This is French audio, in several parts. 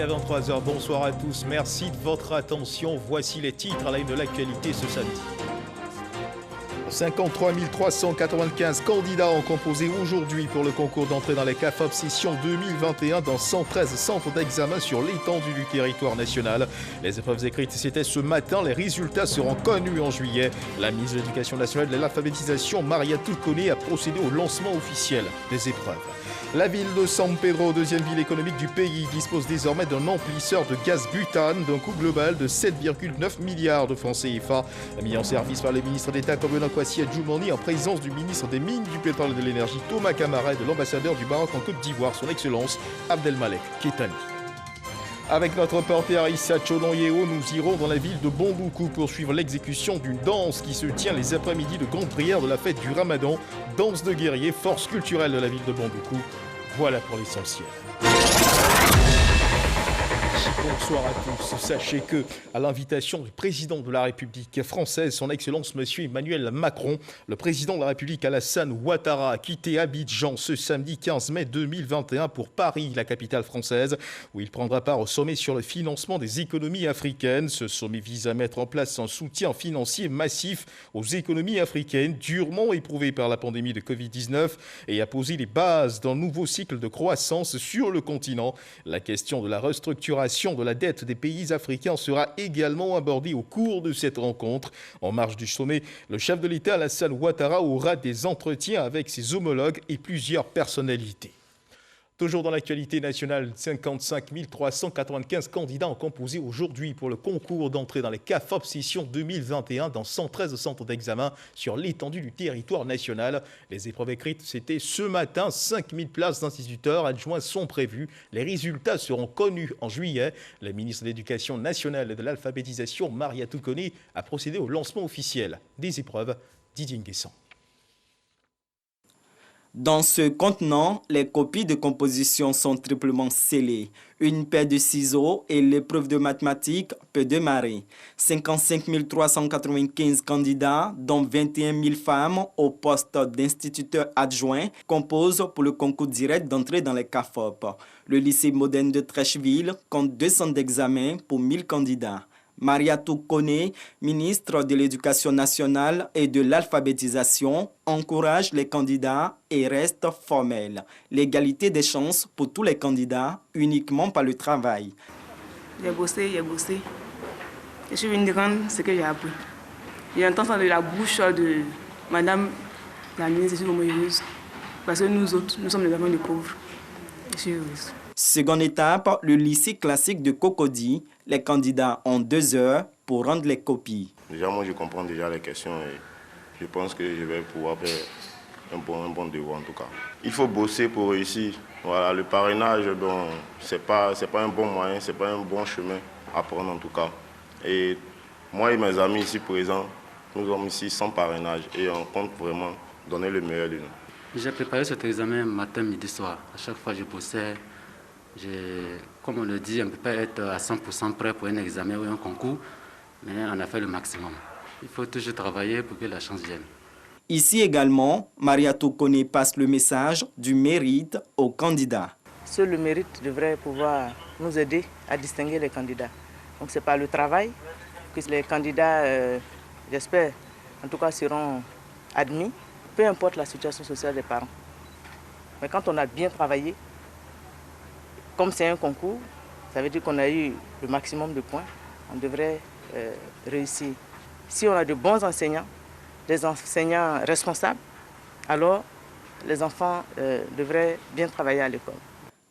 à 23h, bonsoir à tous, merci de votre attention. Voici les titres à la une de l'actualité ce samedi. 53 395 candidats ont composé aujourd'hui pour le concours d'entrée dans les CAFOP session 2021 dans 113 centres d'examen sur l'étendue du territoire national. Les épreuves écrites, c'était ce matin. Les résultats seront connus en juillet. La ministre de l'Éducation nationale et de l'alphabétisation, Maria Toukone, a procédé au lancement officiel des épreuves. La ville de San Pedro, deuxième ville économique du pays, dispose désormais d'un emplisseur de gaz butane d'un coût global de 7,9 milliards de francs CFA, mis en service par le ministre d'État Kobena Kwasi Adjumani en présence du ministre des Mines, du Pétrole et de l'Énergie Thomas Camara et de l'ambassadeur du Maroc en Côte d'Ivoire, son Excellence Abdelmalek Keitani. Avec notre reporter Issa Cholon-Yeo, nous irons dans la ville de Bamboukou pour suivre l'exécution d'une danse qui se tient les après-midi de grande prière de la fête du Ramadan. Danse de guerriers, force culturelle de la ville de Bamboukou. Voilà pour l'essentiel. Bonsoir à tous. Sachez que, à l'invitation du président de la République française, son Excellence Monsieur Emmanuel Macron, le président de la République Alassane Ouattara a quitté Abidjan ce samedi 15 mai 2021 pour Paris, la capitale française, où il prendra part au sommet sur le financement des économies africaines. Ce sommet vise à mettre en place un soutien financier massif aux économies africaines, durement éprouvées par la pandémie de Covid-19, et à poser les bases d'un nouveau cycle de croissance sur le continent. La question de la restructuration de la dette des pays africains sera également abordée au cours de cette rencontre. En marge du sommet, le chef de l'État Alassane Ouattara aura des entretiens avec ses homologues et plusieurs personnalités. Toujours dans l'actualité nationale, 55 395 candidats ont composé aujourd'hui pour le concours d'entrée dans les CAFOP session 2021 dans 113 centres d'examen sur l'étendue du territoire national. Les épreuves écrites, c'était ce matin. 5000 places d'instituteurs adjoints sont prévues. Les résultats seront connus en juillet. La ministre de l'Éducation nationale et de l'alphabétisation, Maria Toukone, a procédé au lancement officiel des épreuves. Didier Nguessan. Dans ce contenant, les copies de composition sont triplement scellées. Une paire de ciseaux et l'épreuve de mathématiques peut démarrer. 55 395 candidats, dont 21 000 femmes au poste d'instituteur adjoint, composent pour le concours direct d'entrée dans les CAFOP. Le lycée moderne de Trècheville compte 2 centres d'examen pour 1000 candidats. Maria Toukone, ministre de l'Éducation nationale et de l'alphabétisation, encourage les candidats et reste formelle. L'égalité des chances pour tous les candidats, uniquement par le travail. J'ai bossé. Je suis venue rendre ce que j'ai appris. J'entends ça de la bouche de Madame la ministre, je suis vraiment heureuse. Parce que nous autres, nous sommes les enfants de pauvres. Je suis heureuse. Seconde étape, le lycée classique de Cocody. Les candidats ont 2 heures pour rendre les copies. Déjà, moi, je comprends déjà les questions et je pense que je vais pouvoir faire un bon devoir en tout cas. Il faut bosser pour réussir. Voilà, le parrainage, ce n'est pas un bon moyen, ce n'est pas un bon chemin à prendre en tout cas. Et moi et mes amis ici présents, nous sommes ici sans parrainage et on compte vraiment donner le meilleur de nous. J'ai préparé cet examen matin, midi, soir. À chaque fois, je bossais. Comme on le dit, on ne peut pas être à 100% prêt pour un examen ou un concours, mais on a fait le maximum. Il faut toujours travailler pour que la chance vienne. Ici également, Maria Toukone passe le message du mérite aux candidats. Seul le mérite devrait pouvoir nous aider à distinguer les candidats. Donc c'est par le travail que les candidats, j'espère, en tout cas seront admis, peu importe la situation sociale des parents. Mais quand on a bien travaillé, comme c'est un concours, ça veut dire qu'on a eu le maximum de points, on devrait réussir. Si on a de bons enseignants, des enseignants responsables, alors les enfants devraient bien travailler à l'école.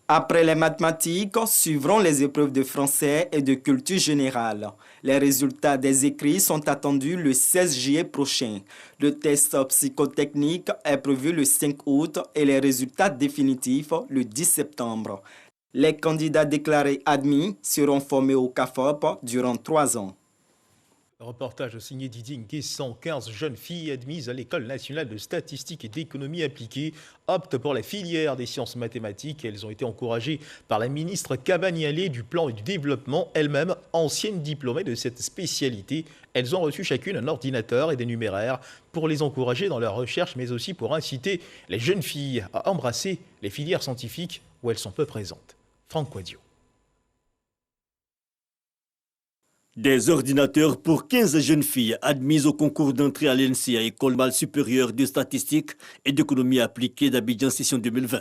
Après les mathématiques, suivront les épreuves de français et de culture générale. Les résultats des écrits sont attendus le 16 juillet prochain. Le test psychotechnique est prévu le 5 août et les résultats définitifs le 10 septembre. Les candidats déclarés admis seront formés au CAFOP durant 3 ans. Reportage signé Didier Nguessan. 15 jeunes filles admises à l'École nationale de statistique et d'économie appliquée optent pour la filière des sciences mathématiques. Elles ont été encouragées par la ministre Kabanialé du Plan et du Développement, elle-même ancienne diplômée de cette spécialité. Elles ont reçu chacune un ordinateur et des numéraires pour les encourager dans leur recherche, mais aussi pour inciter les jeunes filles à embrasser les filières scientifiques où elles sont peu présentes. Franck Quadio. Des ordinateurs pour 15 jeunes filles admises au concours d'entrée à l'ENSIA, École normale supérieure de statistique et d'économie appliquée d'Abidjan session 2020.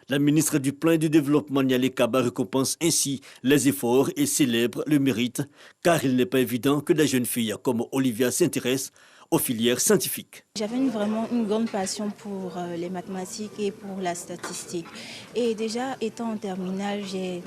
La ministre du Plan et du Développement, Nialé Kaba, récompense ainsi les efforts et célèbre le mérite, car il n'est pas évident que des jeunes filles comme Olivia s'intéressent aux filières scientifiques. J'avais vraiment une grande passion pour les mathématiques et pour la statistique. Et déjà, étant en terminale, j'ai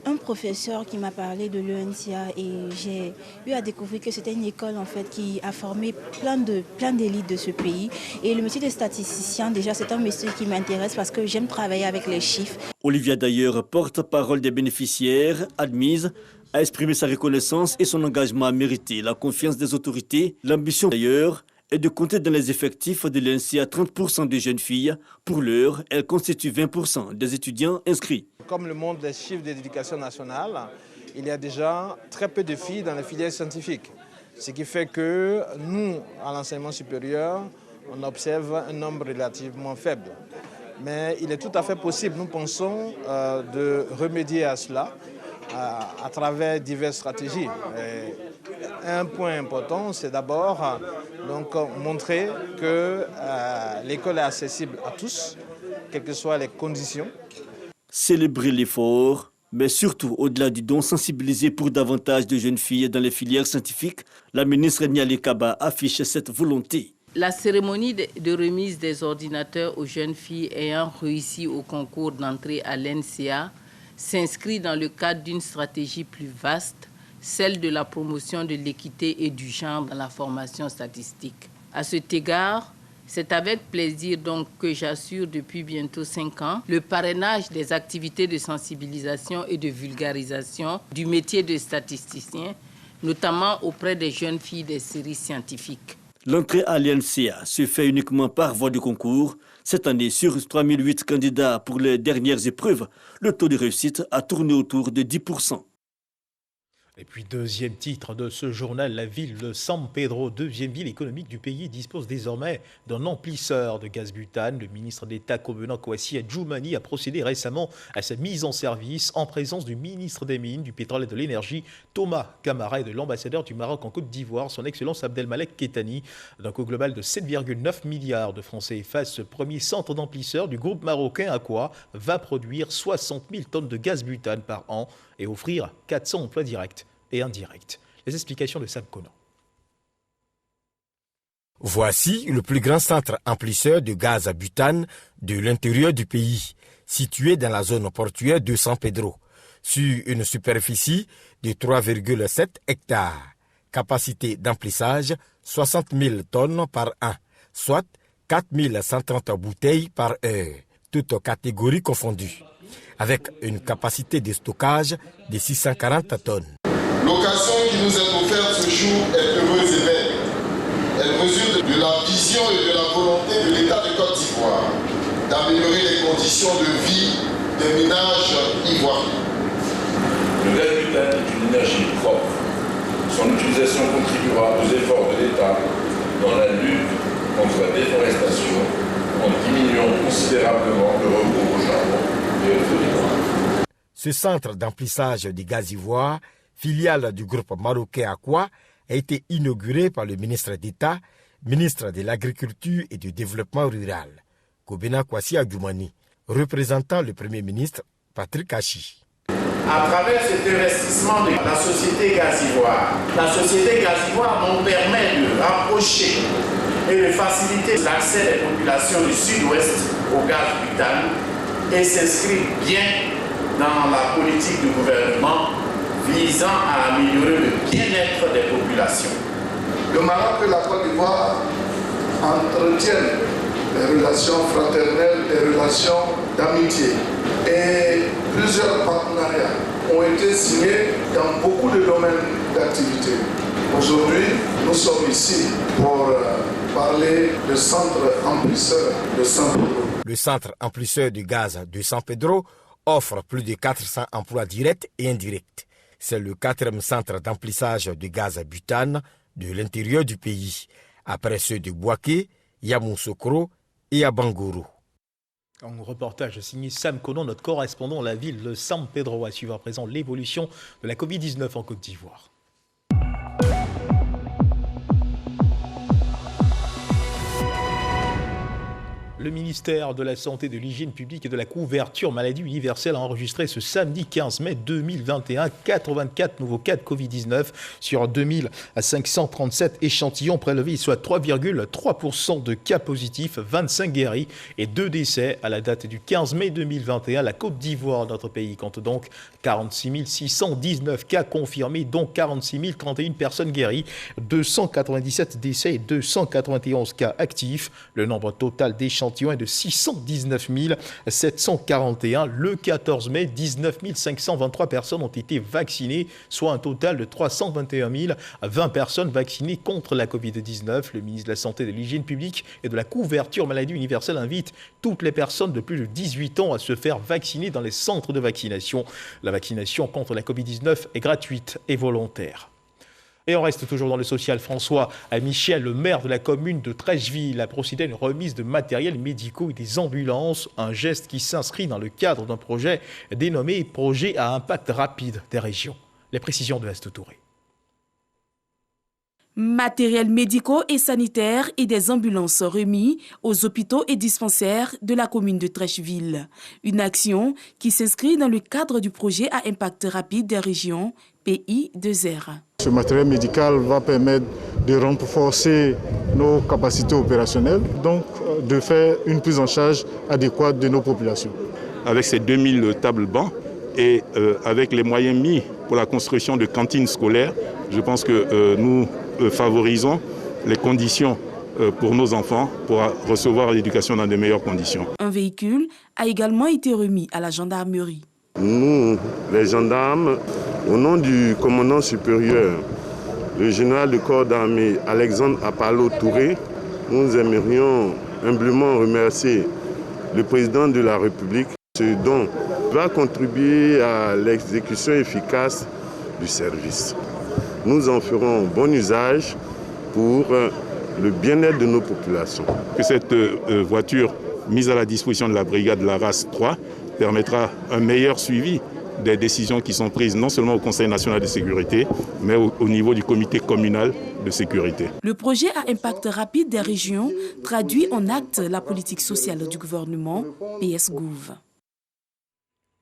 un professeur qui m'a parlé de l'ENSIA et j'ai eu à découvrir que c'était une école en fait qui a formé plein d'élites de ce pays. Et le métier de statisticien, déjà, c'est un métier qui m'intéresse parce que j'aime travailler avec les chiffres. Olivia, d'ailleurs, porte-parole des bénéficiaires admises, a exprimé sa reconnaissance et son engagement à mériter la confiance des autorités. L'ambition, d'ailleurs, est de compter dans les effectifs de l'ENSIA 30% de jeunes filles. Pour l'heure, elles constituent 20% des étudiants inscrits. Comme le monde des chiffres de l'éducation nationale, il y a déjà très peu de filles dans les filières scientifiques. Ce qui fait que nous, à l'enseignement supérieur, on observe un nombre relativement faible. Mais il est tout à fait possible, nous pensons, de remédier à cela à travers diverses stratégies. Et un point important, c'est d'abord montrer que l'école est accessible à tous, quelles que soient les conditions. Célébrer l'effort, mais surtout au-delà du don, sensibiliser pour davantage de jeunes filles dans les filières scientifiques, la ministre Nialé Kaba affiche cette volonté. La cérémonie de remise des ordinateurs aux jeunes filles ayant réussi au concours d'entrée à l'ENSIA s'inscrit dans le cadre d'une stratégie plus vaste, celle de la promotion de l'équité et du genre dans la formation statistique. À cet égard, c'est avec plaisir donc que j'assure depuis bientôt 5 ans le parrainage des activités de sensibilisation et de vulgarisation du métier de statisticien, notamment auprès des jeunes filles des séries scientifiques. L'entrée à l'ENSIA se fait uniquement par voie de concours. Cette année, sur 3008 candidats pour les dernières épreuves, le taux de réussite a tourné autour de 10%. Et puis, deuxième titre de ce journal, la ville de San Pedro, deuxième ville économique du pays, dispose désormais d'un emplisseur de gaz butane. Le ministre d'État Kobena Kouassi Adjoumani a procédé récemment à sa mise en service en présence du ministre des Mines, du Pétrole et de l'Énergie, Thomas Camara, et de l'ambassadeur du Maroc en Côte d'Ivoire, son Excellence Abdelmalek Kettani. D'un coût global de 7,9 milliards de francs CFA, ce premier centre d'emplisseur du groupe marocain Aqua va produire 60 000 tonnes de gaz butane par an et offrir 400 emplois directs et indirects. Les explications de Sam Conan. Voici le plus grand centre emplisseur de gaz à butane de l'intérieur du pays, situé dans la zone portuaire de San Pedro, sur une superficie de 3,7 hectares. Capacité d'emplissage 60 000 tonnes par an, soit 4 130 bouteilles par heure, toutes catégories confondues, avec une capacité de stockage de 640 tonnes. L'occasion qui nous est offerte ce jour est heureuse et belle. Elle résulte de la vision et de la volonté de l'État de Côte d'Ivoire d'améliorer les conditions de vie des ménages ivoiriens. Le gaz butane est une énergie propre. Son utilisation contribuera aux efforts de l'État dans la lutte contre la déforestation en diminuant considérablement le recours au charbon et au feu d'ivoire. Ce centre d'emplissage du gaz ivoire, filiale du groupe marocain Aqua, a été inauguré par le ministre d'État, ministre de l'Agriculture et du Développement rural, Kobena Kouassi Adjoumani, représentant le Premier ministre Patrick Achi. À travers cet investissement de la société Gazivoire, nous permet de rapprocher et de faciliter l'accès des populations du sud-ouest au gaz butane et s'inscrit bien dans la politique du gouvernement visant à améliorer le bien-être des populations. Le Maroc et la Côte d'Ivoire entretiennent des relations fraternelles, des relations d'amitié. Et plusieurs partenariats ont été signés dans beaucoup de domaines d'activité. Aujourd'hui, nous sommes ici pour parler du centre emplisseur de San Pedro. Le centre emplisseur du gaz de San Pedro offre plus de 400 emplois directs et indirects. C'est le 4e centre d'emplissage de gaz à butane de l'intérieur du pays, après ceux de Bouaké, Yamoussoukro et à Bangoro. Un reportage signé Sam Conan, notre correspondant à la ville de San Pedro, à suivre à présent l'évolution de la Covid-19 en Côte d'Ivoire. Le ministère de la Santé, de l'Hygiène publique et de la couverture maladie universelle a enregistré ce samedi 15 mai 2021 84 nouveaux cas de Covid-19 sur 2537 échantillons prélevés, soit 3,3% de cas positifs, 25 guéris et 2 décès. À la date du 15 mai 2021, la Côte d'Ivoire, notre pays, compte donc 46 619 cas confirmés, dont 46 031 personnes guéries, 297 décès et 291 cas actifs. Le nombre total d'échantillons est de 619 741. Le 14 mai, 19 523 personnes ont été vaccinées, soit un total de 321 020 personnes vaccinées contre la Covid-19. Le ministre de la Santé, de l'Hygiène publique et de la couverture maladie universelle invite toutes les personnes de plus de 18 ans à se faire vacciner dans les centres de vaccination. La vaccination contre la Covid-19 est gratuite et volontaire. Et on reste toujours dans le social. François Michel, le maire de la commune de Trècheville, a procédé à une remise de matériel médicaux et des ambulances, un geste qui s'inscrit dans le cadre d'un projet dénommé « Projet à impact rapide des régions ». Les précisions de Astou Touré. Matériels médicaux et sanitaires et des ambulances remis aux hôpitaux et dispensaires de la commune de Trècheville. Une action qui s'inscrit dans le cadre du projet à impact rapide des régions, PI2R. Ce matériel médical va permettre de renforcer nos capacités opérationnelles, donc de faire une prise en charge adéquate de nos populations. Avec ces 2000 tables bancs et avec les moyens mis pour la construction de cantines scolaires, je pense que nous favorisons les conditions pour nos enfants pour recevoir l'éducation dans de meilleures conditions. Un véhicule a également été remis à la gendarmerie. Nous, les gendarmes, au nom du commandant supérieur, le général de corps d'armée Alexandre Apalo Touré, nous aimerions humblement remercier le président de la République. Ce don va contribuer à l'exécution efficace du service. Nous en ferons bon usage pour le bien-être de nos populations. Que cette voiture mise à la disposition de la brigade Laras 3 permettra un meilleur suivi des décisions qui sont prises non seulement au Conseil national de sécurité, mais au niveau du comité communal de sécurité. Le projet à impact rapide des régions traduit en actes la politique sociale du gouvernement PS-Gouv.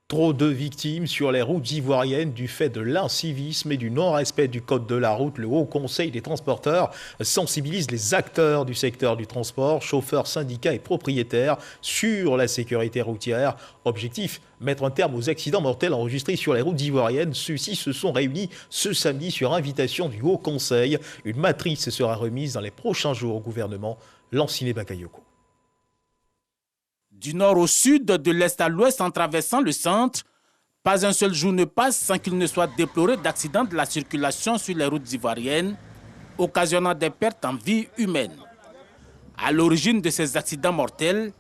Trop de victimes sur les routes ivoiriennes du fait de l'incivisme et du non-respect du code de la route. Le Haut Conseil des transporteurs sensibilise les acteurs du secteur du transport, chauffeurs, syndicats et propriétaires sur la sécurité routière. Objectif, mettre un terme aux accidents mortels enregistrés sur les routes ivoiriennes. Ceux-ci se sont réunis ce samedi sur invitation du Haut Conseil. Une matrice sera remise dans les prochains jours au gouvernement. Lanciné Bakayoko. Du nord au sud, de l'est à l'ouest, en traversant le centre, pas un seul jour ne passe sans qu'il ne soit déploré d'accidents de la circulation sur les routes ivoiriennes, occasionnant des pertes en vie humaine. À l'origine de ces accidents mortels,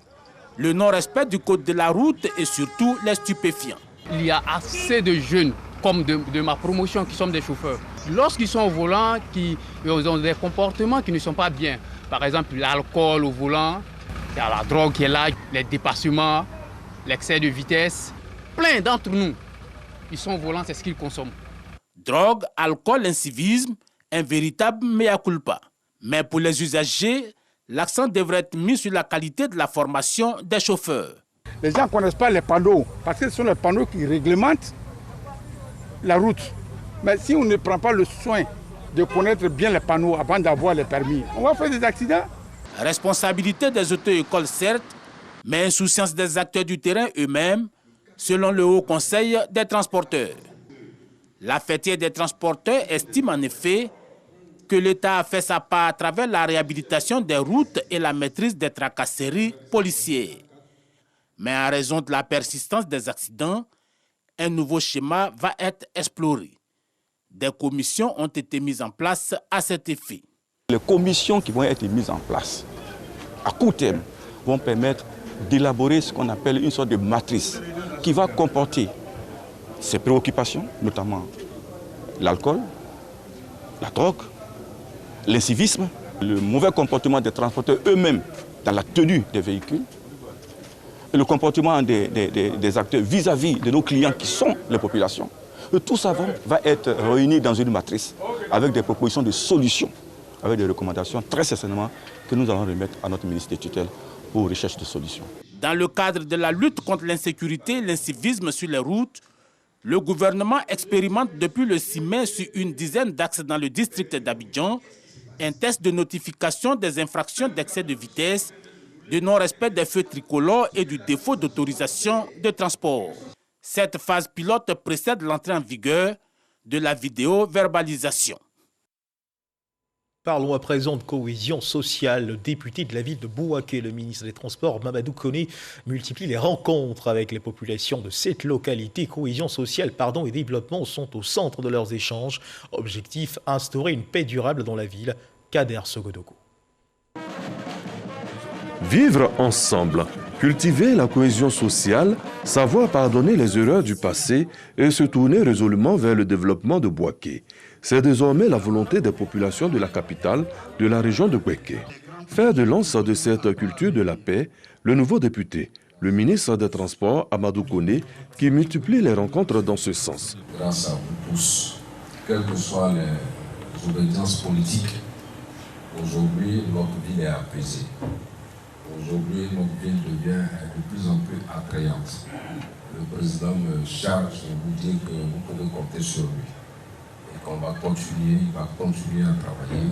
le non-respect du code de la route et surtout les stupéfiants. Il y a assez de jeunes, comme de ma promotion, qui sont des chauffeurs. Lorsqu'ils sont au volant, ils ont des comportements qui ne sont pas bien. Par exemple, l'alcool au volant. Il y a la drogue qui est là, les dépassements, l'excès de vitesse. Plein d'entre nous, ils sont volants, c'est ce qu'ils consomment. Drogue, alcool, incivisme, un véritable mea culpa. Mais pour les usagers, l'accent devrait être mis sur la qualité de la formation des chauffeurs. Les gens ne connaissent pas les panneaux, parce que ce sont les panneaux qui réglementent la route. Mais si on ne prend pas le soin de connaître bien les panneaux avant d'avoir les permis, on va faire des accidents. Responsabilité des auto-écoles, certes, mais insouciance des acteurs du terrain eux-mêmes, selon le Haut Conseil des transporteurs. La fêtière des transporteurs estime en effet que l'État a fait sa part à travers la réhabilitation des routes et la maîtrise des tracasseries policières. Mais en raison de la persistance des accidents, un nouveau schéma va être exploré. Des commissions ont été mises en place à cet effet. Les commissions qui vont être mises en place à court terme vont permettre d'élaborer ce qu'on appelle une sorte de matrice qui va comporter ces préoccupations, notamment l'alcool, la drogue, l'incivisme, le mauvais comportement des transporteurs eux-mêmes dans la tenue des véhicules, et le comportement des acteurs vis-à-vis de nos clients qui sont les populations. Et tout ça va être réuni dans une matrice avec des propositions de solutions, avec des recommandations très certainement que nous allons remettre à notre ministre des tutelles aux recherches de solutions. Dans le cadre de la lutte contre l'insécurité et l'incivisme sur les routes, le gouvernement expérimente depuis le 6 mai sur une dizaine d'axes dans le district d'Abidjan un test de notification des infractions d'excès de vitesse, de non-respect des feux tricolores et du défaut d'autorisation de transport. Cette phase pilote précède l'entrée en vigueur de la vidéo-verbalisation. Parlons à présent de cohésion sociale. Le député de la ville de Bouaké, le ministre des Transports, Mamadou Koné, multiplie les rencontres avec les populations de cette localité. Cohésion sociale, et développement sont au centre de leurs échanges. Objectif, instaurer une paix durable dans la ville. Kader Sogodoko. Vivre ensemble, cultiver la cohésion sociale, savoir pardonner les erreurs du passé et se tourner résolument vers le développement de Bouaké. C'est désormais la volonté des populations de la capitale, de la région de Bouaké. Faire de lance de cette culture de la paix, le nouveau député, le ministre des Transports, Amadou Koné, qui multiplie les rencontres dans ce sens. Grâce à vous tous, quelles que soient les obédiences politiques, aujourd'hui notre ville est apaisée. Aujourd'hui notre ville devient de plus en plus attrayante. Le président me charge de vous dire que vous pouvez compter sur lui. On va continuer, il va continuer à travailler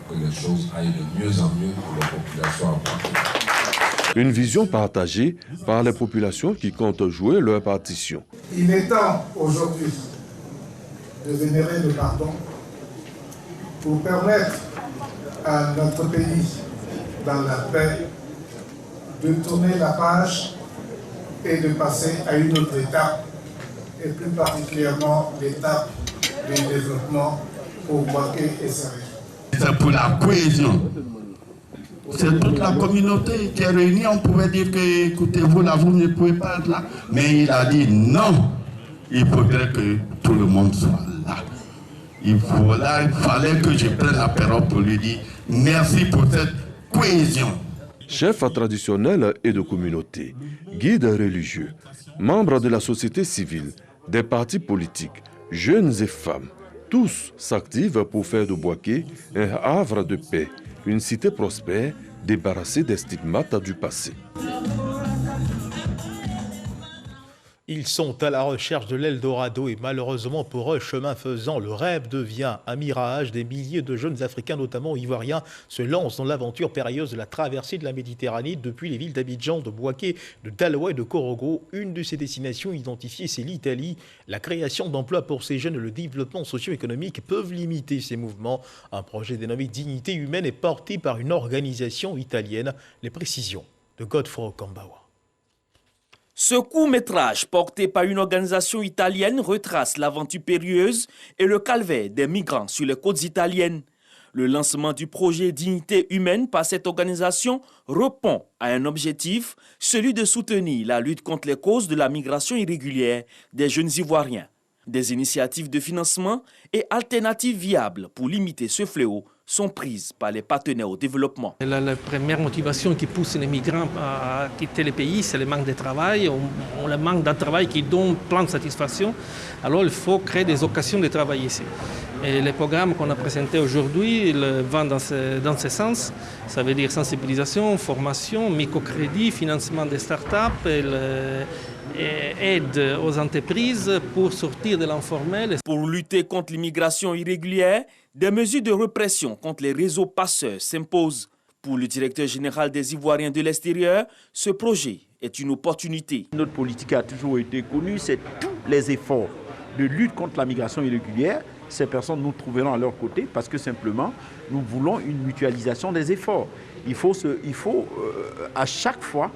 pour que les choses aillent de mieux en mieux pour les populations à Bouaké. Une vision partagée par les populations qui comptent jouer leur partition. Il est temps aujourd'hui de vénérer le pardon pour permettre à notre pays, dans la paix, de tourner la page et de passer à une autre étape, et plus particulièrement l'étape du développement pour Bouaké et sa région. C'est pour la cohésion. C'est toute la communauté qui est réunie. On pouvait dire que, écoutez-vous, là, vous ne pouvez pas être là. Mais il a dit non. Il faudrait que tout le monde soit là. Il fallait que je prenne la parole pour lui dire merci pour cette cohésion. Chef traditionnel et de communauté, guide religieux, membres de la société civile, des partis politiques, jeunes et femmes, tous s'activent pour faire de Bouaké un havre de paix, une cité prospère débarrassée des stigmates du passé. Ils sont à la recherche de l'Eldorado et malheureusement pour eux, chemin faisant, le rêve devient un mirage. Des milliers de jeunes Africains, notamment ivoiriens, se lancent dans l'aventure périlleuse de la traversée de la Méditerranée depuis les villes d'Abidjan, de Bouaké, de Daloa et de Korogo. Une de ces destinations identifiées, c'est l'Italie. La création d'emplois pour ces jeunes et le développement socio-économique peuvent limiter ces mouvements. Un projet dénommé Dignité humaine est porté par une organisation italienne. Les précisions de Godfrey Kambawa. Ce court-métrage, porté par une organisation italienne, retrace l'aventure périlleuse et le calvaire des migrants sur les côtes italiennes. Le lancement du projet Dignité humaine par cette organisation répond à un objectif, celui de soutenir la lutte contre les causes de la migration irrégulière des jeunes Ivoiriens. Des initiatives de financement et alternatives viables pour limiter ce fléau sont prises par les partenaires au développement. La première motivation qui pousse les migrants à quitter le pays, c'est le manque de travail. On le manque d'un travail qui donne plein de satisfaction. Alors il faut créer des occasions de travailler ici. Et les programmes qu'on a présentés aujourd'hui vont dans ce sens. Ça veut dire sensibilisation, formation, microcrédit, financement des startups et aide aux entreprises pour sortir de l'informel. Pour lutter contre l'immigration irrégulière, des mesures de répression contre les réseaux passeurs s'imposent. Pour le directeur général des Ivoiriens de l'extérieur, ce projet est une opportunité. Notre politique a toujours été connue, c'est tous les efforts de lutte contre la migration irrégulière. Ces personnes nous trouveront à leur côté parce que simplement, nous voulons une mutualisation des efforts. Il faut à chaque fois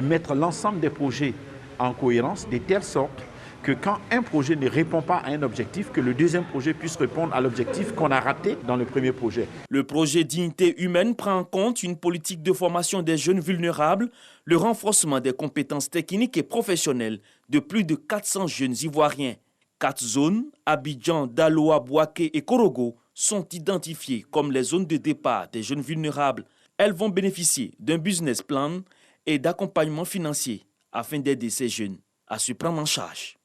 mettre l'ensemble des projets en cohérence de telle sorte que quand un projet ne répond pas à un objectif, que le deuxième projet puisse répondre à l'objectif qu'on a raté dans le premier projet. Le projet Dignité humaine prend en compte une politique de formation des jeunes vulnérables, le renforcement des compétences techniques et professionnelles de plus de 400 jeunes Ivoiriens. 4 zones, Abidjan, Daloa, Bouaké et Korogo, sont identifiées comme les zones de départ des jeunes vulnérables. Elles vont bénéficier d'un business plan et d'accompagnement financier afin d'aider ces jeunes à se prendre en charge.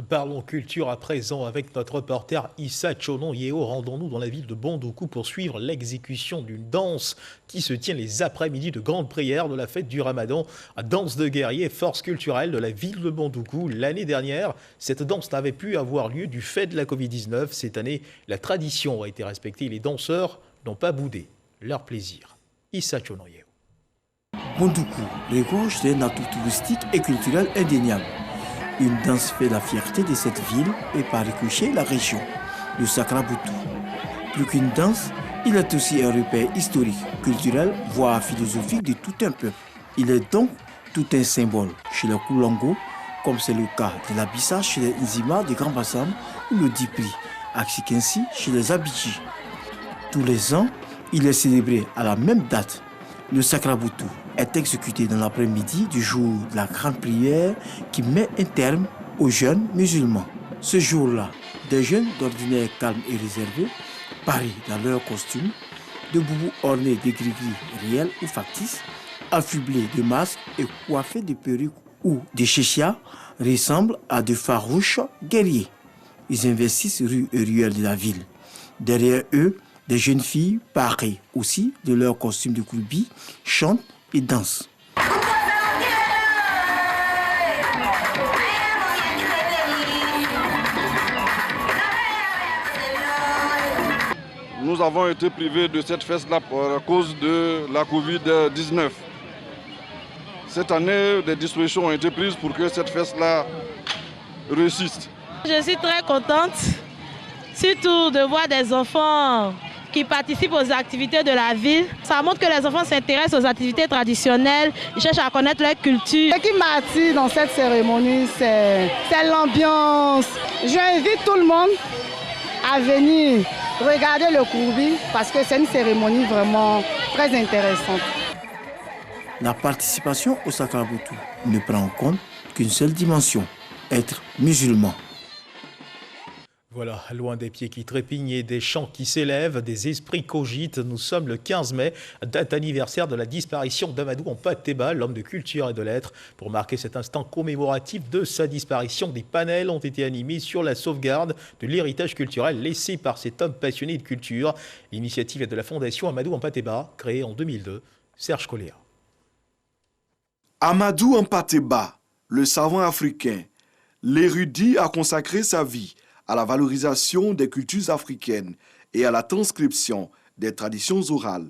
Parlons culture à présent avec notre reporter Issa Chonon Yeo. Rendons-nous dans la ville de Bondoukou pour suivre l'exécution d'une danse qui se tient les après-midi de grande prière de la fête du Ramadan. Danse de guerrier, force culturelle de la ville de Bondoukou. L'année dernière, cette danse n'avait pu avoir lieu du fait de la Covid-19. Cette année, la tradition a été respectée. Les danseurs n'ont pas boudé leur plaisir. Issa Chonon Yeo. Bondoukou regorge d'un atout touristique et culturel indéniable. Une danse fait la fierté de cette ville et par ricochet la région, le Sakraboutou. Plus qu'une danse, il est aussi un repère historique, culturel, voire philosophique de tout un peuple. Il est donc tout un symbole chez les Koulango, comme c'est le cas de la Bissa chez les Nzima de Grand Bassam ou le Dipri, Axikensi chez les Abidji. Tous les ans, il est célébré à la même date. Le Sakraboutou est exécuté dans l'après-midi du jour de la grande prière qui met un terme aux jeunes musulmans. Ce jour-là, des jeunes d'ordinaire calme et réservés, parés dans leurs costumes, de boubous ornés de gris-gris réels ou factices, affublés de masques et coiffés de perruques ou de chéchias, ressemblent à de farouches guerriers. Ils investissent rues et ruelles de la ville. Derrière eux, des jeunes filles, parées aussi de leurs costumes de koulbi, chantent et dansent. Nous avons été privés de cette fête-là à cause de la Covid-19. Cette année, des dispositions ont été prises pour que cette fête-là réussisse. Je suis très contente, surtout de voir des enfants qui participent aux activités de la ville. Ça montre que les enfants s'intéressent aux activités traditionnelles, ils cherchent à connaître leur culture. Ce qui m'attire dans cette cérémonie, c'est l'ambiance. J'invite tout le monde à venir regarder le kourbi parce que c'est une cérémonie vraiment très intéressante. La participation au Sakraboutou ne prend en compte qu'une seule dimension, être musulman. Voilà, loin des pieds qui trépignent et des chants qui s'élèvent, des esprits cogitent. Nous sommes le 15 mai, date anniversaire de la disparition d'Amadou Hampâté-Bâ, l'homme de culture et de lettres. Pour marquer cet instant commémoratif de sa disparition, des panels ont été animés sur la sauvegarde de l'héritage culturel laissé par cet homme passionné de culture. L'initiative est de la Fondation Amadou Hampâté-Bâ, créée en 2002. Serge Colléa. Amadou Hampâté-Bâ, le savant africain, l'érudit a consacré sa vie à la valorisation des cultures africaines et à la transcription des traditions orales.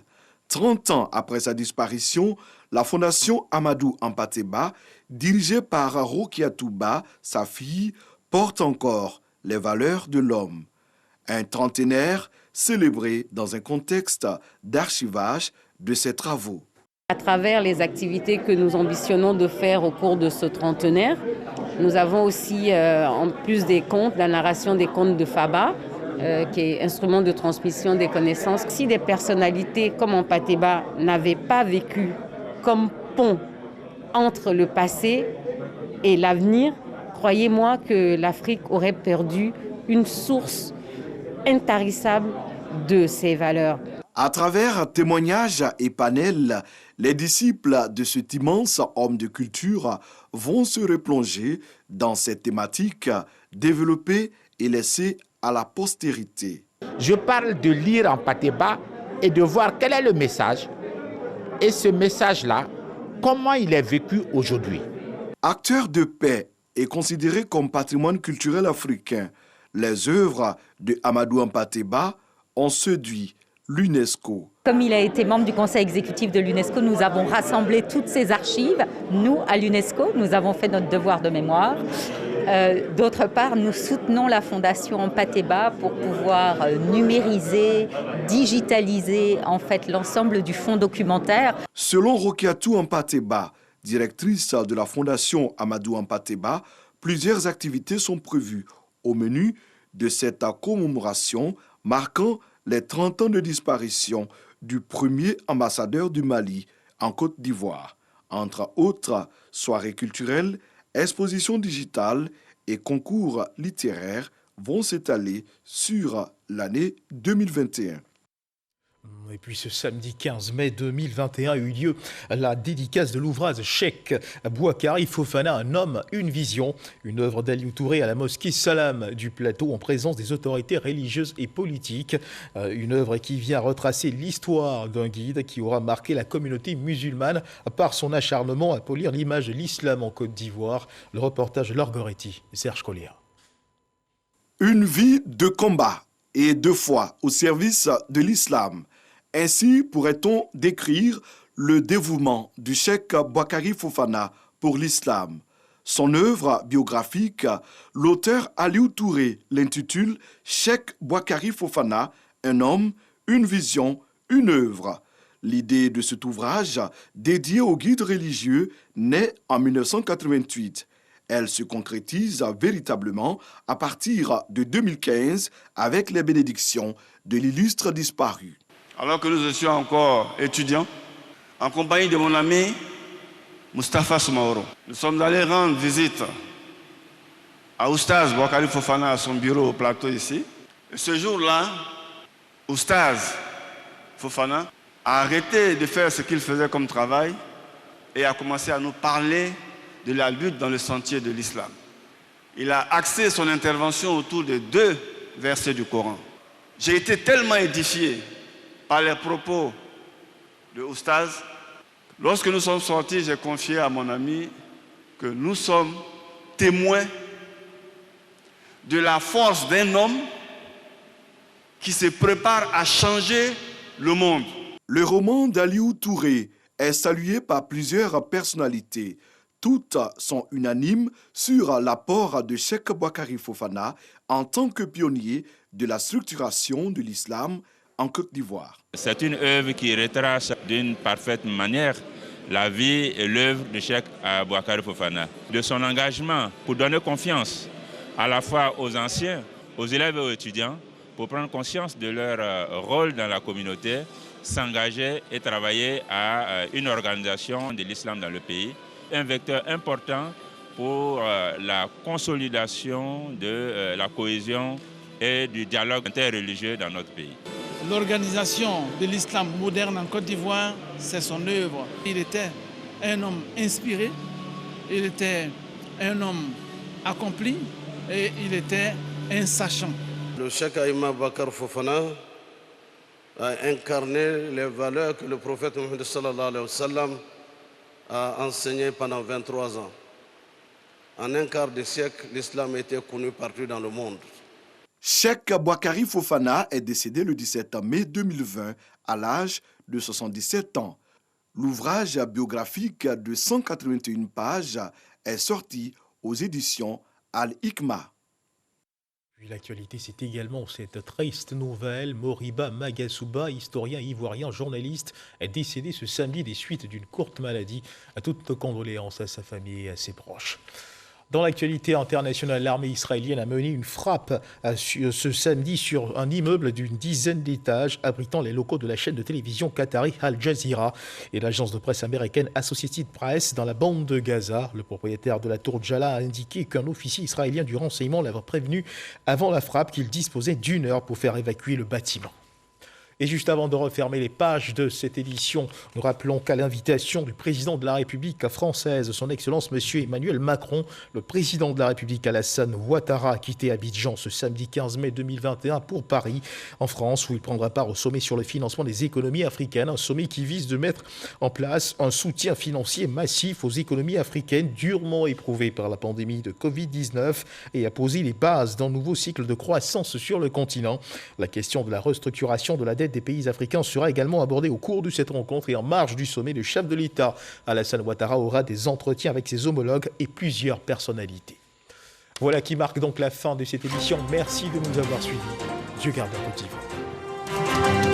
30 ans après sa disparition, la Fondation Amadou Hampâté-Bâ, dirigée par Rokiatou Ba, sa fille, porte encore les valeurs de l'homme. Un trentenaire célébré dans un contexte d'archivage de ses travaux. À travers les activités que nous ambitionnons de faire au cours de ce trentenaire, nous avons aussi, en plus des contes, la narration des contes de Faba, qui est instrument de transmission des connaissances. Si des personnalités comme Hampâté-Bâ n'avaient pas vécu comme pont entre le passé et l'avenir, croyez-moi que l'Afrique aurait perdu une source intarissable de ses valeurs. À travers témoignages et panels, les disciples de cet immense homme de culture vont se replonger dans cette thématique développée et laissée à la postérité. Je parle de lire Hampâté-Bâ et de voir quel est le message. Et ce message-là, comment il est vécu aujourd'hui. Acteur de paix et considéré comme patrimoine culturel africain, les œuvres de Amadou Hampâté-Bâ ont séduit l'UNESCO. Comme il a été membre du conseil exécutif de l'UNESCO, nous avons rassemblé toutes ces archives. Nous, à l'UNESCO, nous avons fait notre devoir de mémoire. D'autre part, nous soutenons la Fondation Hampâté-Bâ pour pouvoir numériser, digitaliser en fait l'ensemble du fonds documentaire. Selon Rokiatou Hampâté-Bâ, directrice de la Fondation Amadou Hampâté-Bâ, plusieurs activités sont prévues au menu de cette commémoration marquant les 30 ans de disparition du premier ambassadeur du Mali en Côte d'Ivoire. Entre autres, soirées culturelles, expositions digitales et concours littéraires vont s'étaler sur l'année 2021. Et puis ce samedi 15 mai 2021 a eu lieu la dédicace de l'ouvrage Cheikh Boukari Fofana, un homme, une vision, une œuvre d'Aliou Touré à la mosquée Salam du Plateau en présence des autorités religieuses et politiques. Une œuvre qui vient retracer l'histoire d'un guide qui aura marqué la communauté musulmane par son acharnement à polir l'image de l'islam en Côte d'Ivoire. Le reportage de Laure Goretti, Serge Collier. Une vie de combat et de foi au service de l'islam. Ainsi pourrait-on décrire le dévouement du Cheikh Boukari Fofana pour l'islam. Son œuvre biographique, l'auteur Aliou Touré l'intitule Cheikh Boukari Fofana, un homme, une vision, une œuvre. L'idée de cet ouvrage, dédié aux guides religieux, naît en 1988. Elle se concrétise véritablement à partir de 2015 avec les bénédictions de l'illustre disparu. Alors que nous étions encore étudiants, en compagnie de mon ami Moustapha Soumaoro, nous sommes allés rendre visite à Oustaz Boukari Fofana à son bureau au plateau ici. Et ce jour-là, Oustaz Fofana a arrêté de faire ce qu'il faisait comme travail et a commencé à nous parler de la lutte dans le sentier de l'islam. Il a axé son intervention autour de 2 versets du Coran. J'ai été tellement édifié par les propos de Oustaz. Lorsque nous sommes sortis, j'ai confié à mon ami que nous sommes témoins de la force d'un homme qui se prépare à changer le monde. Le roman d'Aliou Touré est salué par plusieurs personnalités. Toutes sont unanimes sur l'apport de Cheikh Boukari Fofana en tant que pionnier de la structuration de l'islam en Côte d'Ivoire. C'est une œuvre qui retrace d'une parfaite manière la vie et l'œuvre de Cheikh Boukari Fofana, de son engagement pour donner confiance à la fois aux anciens, aux élèves et aux étudiants, pour prendre conscience de leur rôle dans la communauté, s'engager et travailler à une organisation de l'islam dans le pays, un vecteur important pour la consolidation de la cohésion et du dialogue interreligieux dans notre pays. L'organisation de l'islam moderne en Côte d'Ivoire, c'est son œuvre. Il était un homme inspiré, il était un homme accompli et il était un sachant. Le Cheikh Boukari Fofana a incarné les valeurs que le prophète Mohammed sallallahu alayhi wa sallam a enseignées pendant 23 ans. En un quart de siècle, l'islam était connu partout dans le monde. Cheikh Boukari Fofana est décédé le 17 mai 2020 à l'âge de 77 ans. L'ouvrage biographique de 181 pages est sorti aux éditions Al-Hikma. L'actualité, c'est également cette triste nouvelle. Moriba Magasuba, historien ivoirien, journaliste, est décédé ce samedi des suites d'une courte maladie. À toutes nos condoléances à sa famille et à ses proches. Dans l'actualité internationale, l'armée israélienne a mené une frappe ce samedi sur un immeuble d'une dizaine d'étages abritant les locaux de la chaîne de télévision qatari Al Jazeera et l'agence de presse américaine Associated Press dans la bande de Gaza. Le propriétaire de la tour Jala a indiqué qu'un officier israélien du renseignement l'avait prévenu avant la frappe qu'il disposait d'1 heure pour faire évacuer le bâtiment. Et juste avant de refermer les pages de cette édition, nous rappelons qu'à l'invitation du président de la République française, son Excellence M. Emmanuel Macron, le président de la République Alassane Ouattara a quitté Abidjan ce samedi 15 mai 2021 pour Paris, en France, où il prendra part au sommet sur le financement des économies africaines, un sommet qui vise de mettre en place un soutien financier massif aux économies africaines durement éprouvées par la pandémie de Covid-19 et à poser les bases d'un nouveau cycle de croissance sur le continent. La question de la restructuration de la dette des pays africains sera également abordée au cours de cette rencontre et en marge du sommet, le chef de l'État, Alassane Ouattara, aura des entretiens avec ses homologues et plusieurs personnalités. Voilà qui marque donc la fin de cette édition. Merci de nous avoir suivis. Dieu garde votre petit.